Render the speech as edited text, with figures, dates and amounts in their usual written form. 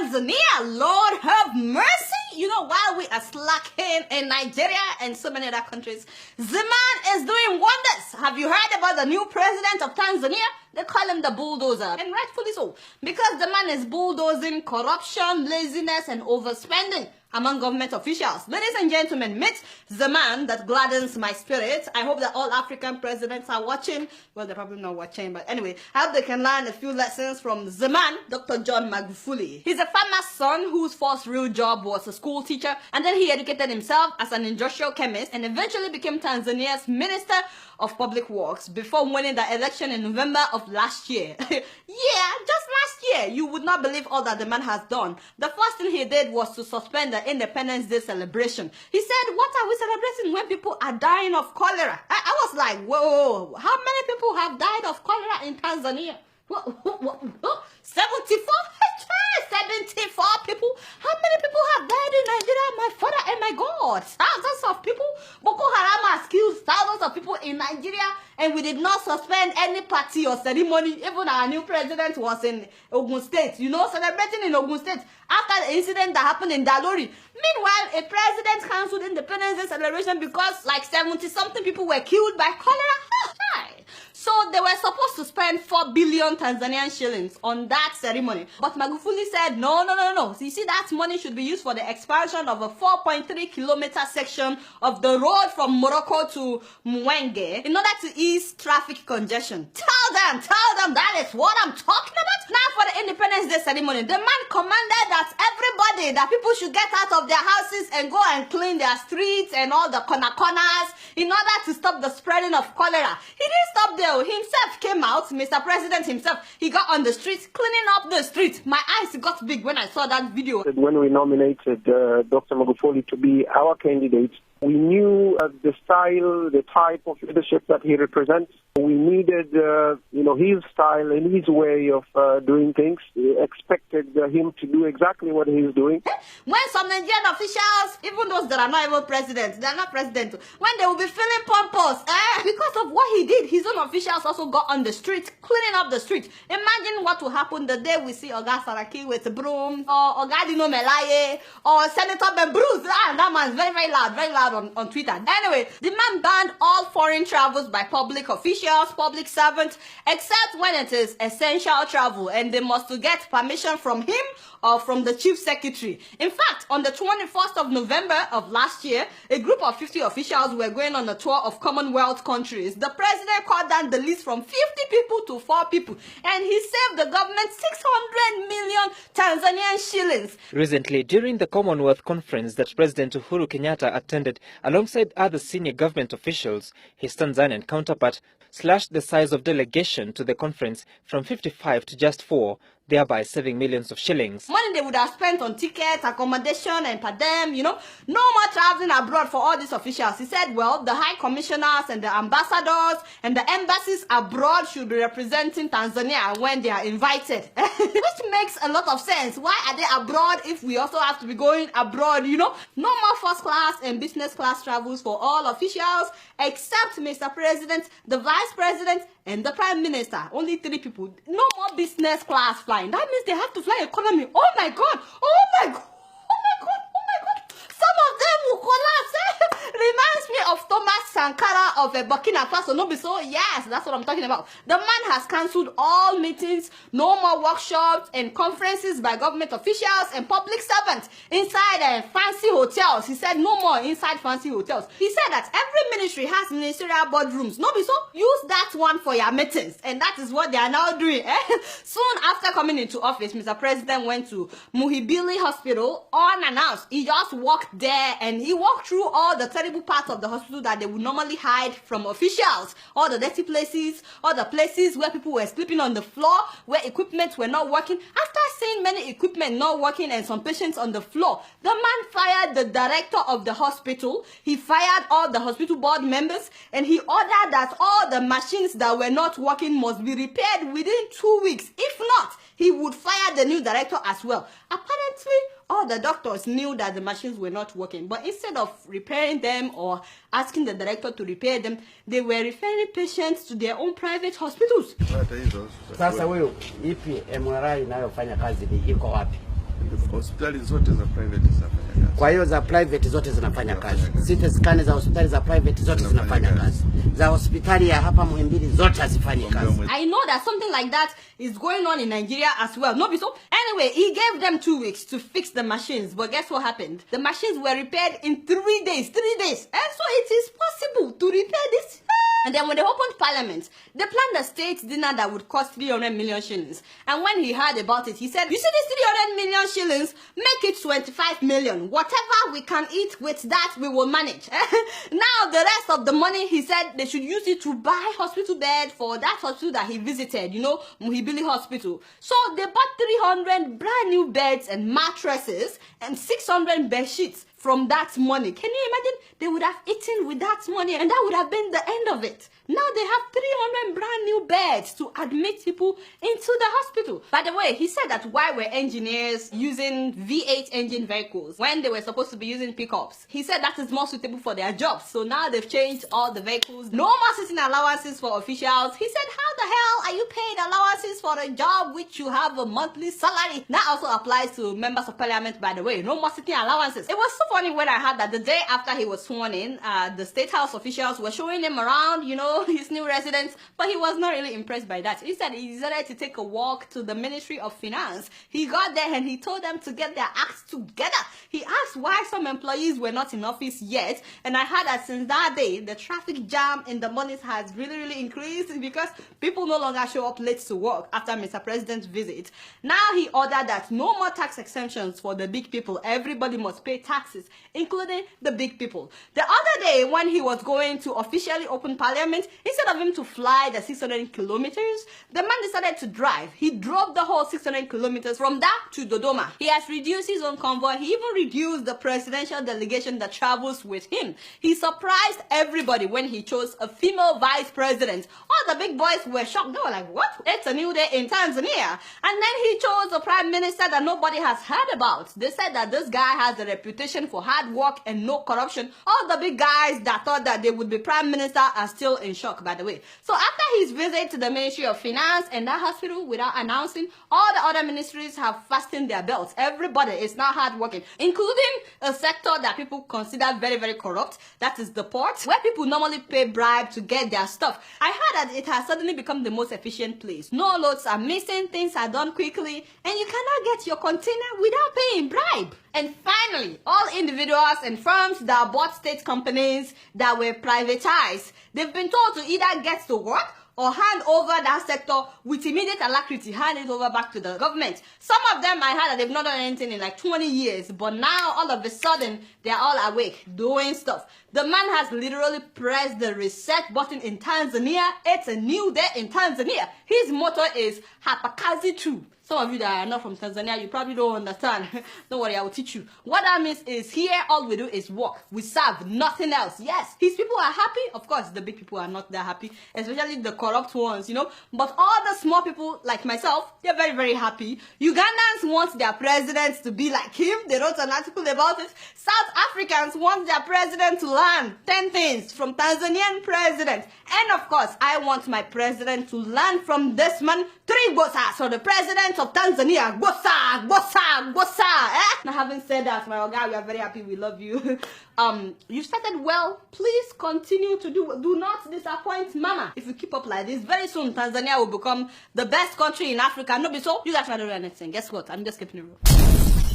Tanzania. Lord have mercy. You know, while we are slacking in Nigeria and so many other countries, the man is doing wonders. Have you heard about the new president of Tanzania? They call him the bulldozer, and rightfully so, because the man is bulldozing corruption, laziness, and overspending among government officials. Ladies and gentlemen, meet the man that gladdens my spirit. I hope that all African presidents are watching. Well, they're probably not watching, but anyway, I hope they can learn a few lessons from the man, Dr. Pombe Magufuli. He's a farmer's son whose first real job was a school teacher, and then he educated himself as an industrial chemist and eventually became Tanzania's Minister of Public Works before winning the election in November of last year. Yeah, just last year. You would not believe all that the man has done. The first thing he did was to suspend the Independence Day celebration. He said, what are we celebrating when people are dying of cholera? I was like, whoa, how many people have died of cholera in Tanzania? 74? 74 people? How many people have died in Nigeria? My father and my God. Thousands of people. Boko Haram has killed thousands of people in Nigeria, and we did not suspend any party or ceremony. Even our new president was in Ogun State, you know, celebrating in Ogun State after the incident that happened in Dalori. Meanwhile, a president cancelled Independence Day celebration because like 70-something people were killed by cholera. So they were supposed to spend 4 billion Tanzanian shillings on that ceremony. But Magufuli said, no. So you see, that money should be used for the expansion of a 4.3-kilometer section of the road from Morocco to Mwenge in order to ease traffic congestion. Tell them that is what I'm talking about. Now for the Independence Day ceremony, the man commanded that that people should get out of their houses and go and clean their streets and all the corners in order to stop the spreading of cholera. He didn't stop there. Himself came out, Mr. President himself. He got on the streets, cleaning up the streets. My eyes got big when I saw that video. When we nominated Dr. Magufuli to be our candidate, we knew the style, the type of leadership that he represents. We needed, his style and his way of doing things. We expected him to do exactly what he's doing. When some Nigerian officials, even those that are not even president, they are not president, when they will be feeling pompous, because of what he did, his own officials also got on the street, cleaning up the street. Imagine what will happen the day we see Oga Saraki with a broom, or Oga Dino Melaye, or Senator Bruce. That man's very loud on Twitter. Anyway, the man banned all foreign travels by public officials, public servants, except when it is essential travel, and they must get permission from him or from the chief secretary. In fact, on the 21st of November of last year, a group of 50 officials were going on a tour of Commonwealth countries. The president cut down the list from 50 people to 4 people, and he saved the government 600 million Tanzanian shillings. Recently, during the Commonwealth conference that President Uhuru Kenyatta attended alongside other senior government officials, his Tanzanian counterpart slashed the size of delegation to the conference from 55 to just 4, thereby saving millions of shillings. Money they would have spent on tickets, accommodation, and per diem, no more traveling abroad for all these officials. He said, well, the high commissioners and the ambassadors and the embassies abroad should be representing Tanzania when they are invited. Which makes a lot of sense. Why are they abroad if we also have to be going abroad, No more first class and business class travels for all officials, except Mr. President, the Vice President, and the Prime Minister. Only 3 people. No more business class flying. That means they have to fly economy. Oh my God. Some of them will collapse. Reminds me of Thomas Sankara of Burkina Faso. No be so? Yes, that's what I'm talking about. The man has cancelled all meetings, no more workshops and conferences by government officials and public servants inside fancy hotels. He said no more inside fancy hotels. He said that every ministry has ministerial boardrooms. No be so? Use that one for your meetings. And that is what they are now doing. Soon after coming into office, Mr. President went to Muhimbili Hospital unannounced. He just walked there and he walked through all the terrible parts of the hospital that they would normally hide from officials. All the dirty places, all the places where people were sleeping on the floor, where equipment were not working. After seeing many equipment not working and some patients on the floor, the man fired the director of the hospital. He fired all the hospital board members, and he ordered that all the machines that were not working must be repaired within 2 weeks. If not, he would fire the new director as well. Apparently, all the doctors knew that the machines were not working, but instead of repairing them or asking the director to repair them, they were referring patients to their own private hospitals. Sasa wewe ipi MRI inayofanya kazi ni iko wapi? Hospitali zote za private zinafanya kazi. Kwa hiyo za private zote zinafanya kazi. CT scan za hospitali za private zote zinafanya kazi. Za hospitali ya hapa Muhimbili zote hazifanyi kazi. I know that something like that is going on in Nigeria as well. No, so anyway, he gave them 2 weeks to fix the machines. But guess what happened? The machines were repaired in 3 days. 3 days. And so it is possible to repair this. And then when they opened parliament, they planned a state dinner that would cost 300 million shillings. And when he heard about it, he said, you see this 300 million shillings, make it 25 million. Whatever we can eat with that, we will manage. Now, the rest of the money, he said they should use it to buy hospital bed for that hospital that he visited, you know, Muhimbili Hospital. So they bought 300 brand new beds and mattresses and 600 bed sheets from that money. Can you imagine? They would have eaten with that money and that would have been the end of it. Now they have 300 brand new beds to admit people into the hospital. By the way, he said that why were engineers using V8 engine vehicles when they were supposed to be using pickups? He said that is more suitable for their jobs. So now they've changed all the vehicles. No more sitting allowances for officials. He said, how the hell are you paid allowances for a job which you have a monthly salary? That also applies to members of parliament, by the way. No more sitting allowances. It was so funny when I heard that the day after he was sworn in, the State House officials were showing him around, you know, his new residence, but he was not really impressed by that. He said he decided to take a walk to the Ministry of Finance. He got there and he told them to get their acts together. He asked why some employees were not in office yet, and I heard that since that day, the traffic jam in the mornings has really increased because people no longer show up late to work after Mr. President's visit. Now he ordered that no more tax exemptions for the big people. Everybody must pay taxes, including the big people. The other day, when he was going to officially open parliament, instead of him to fly the 600 kilometers, the man decided to drive. He drove the whole 600 kilometers from that to Dodoma. He has reduced his own convoy. He even reduced the presidential delegation that travels with him. He surprised everybody when he chose a female vice president. All the big boys were shocked. They were like, what? It's a new day in Tanzania. And then he chose a prime minister that nobody has heard about. They said that this guy has a reputation for hard work and no corruption. All the big guys that thought that they would be prime minister are still in shock, by the way. So after his visit to the Ministry of Finance and that hospital, without announcing, all the other ministries have fastened their belts. Everybody is now hardworking, including a sector that people consider very corrupt. That is the port, where people normally pay bribe to get their stuff. I heard that it has suddenly become the most efficient place. No loads are missing, things are done quickly, and you cannot get your container without paying bribe. And finally, all individuals and firms that bought state companies that were privatized, they've been told to either get to work or hand over that sector with immediate alacrity, hand it over back to the government. Some of them, I heard that they've not done anything in like 20 years, but now all of a sudden, they're all awake, doing stuff. The man has literally pressed the reset button in Tanzania. It's a new day in Tanzania. His motto is Hapakazi 2. Some of you that are not from Tanzania, you probably don't understand. Don't worry, I will teach you. What that means is here, all we do is work. We serve, nothing else. Yes, his people are happy. Of course, the big people are not that happy, especially the corrupt ones, you know. But all the small people, like myself, they're very happy. Ugandans want their president to be like him. They wrote an article about it. South Africans want their president to learn 10 things from Tanzanian president. And of course, I want my president to learn from this man 3 bossas. So the president of Tanzania, bossa. Now, having said that, my guy, we are very happy. We love you. You started well. Please continue to do not disappoint mama. If you keep up like this, very soon Tanzania will become the best country in Africa. No, be so. You guys not doing anything. Guess what? I'm just keeping it real.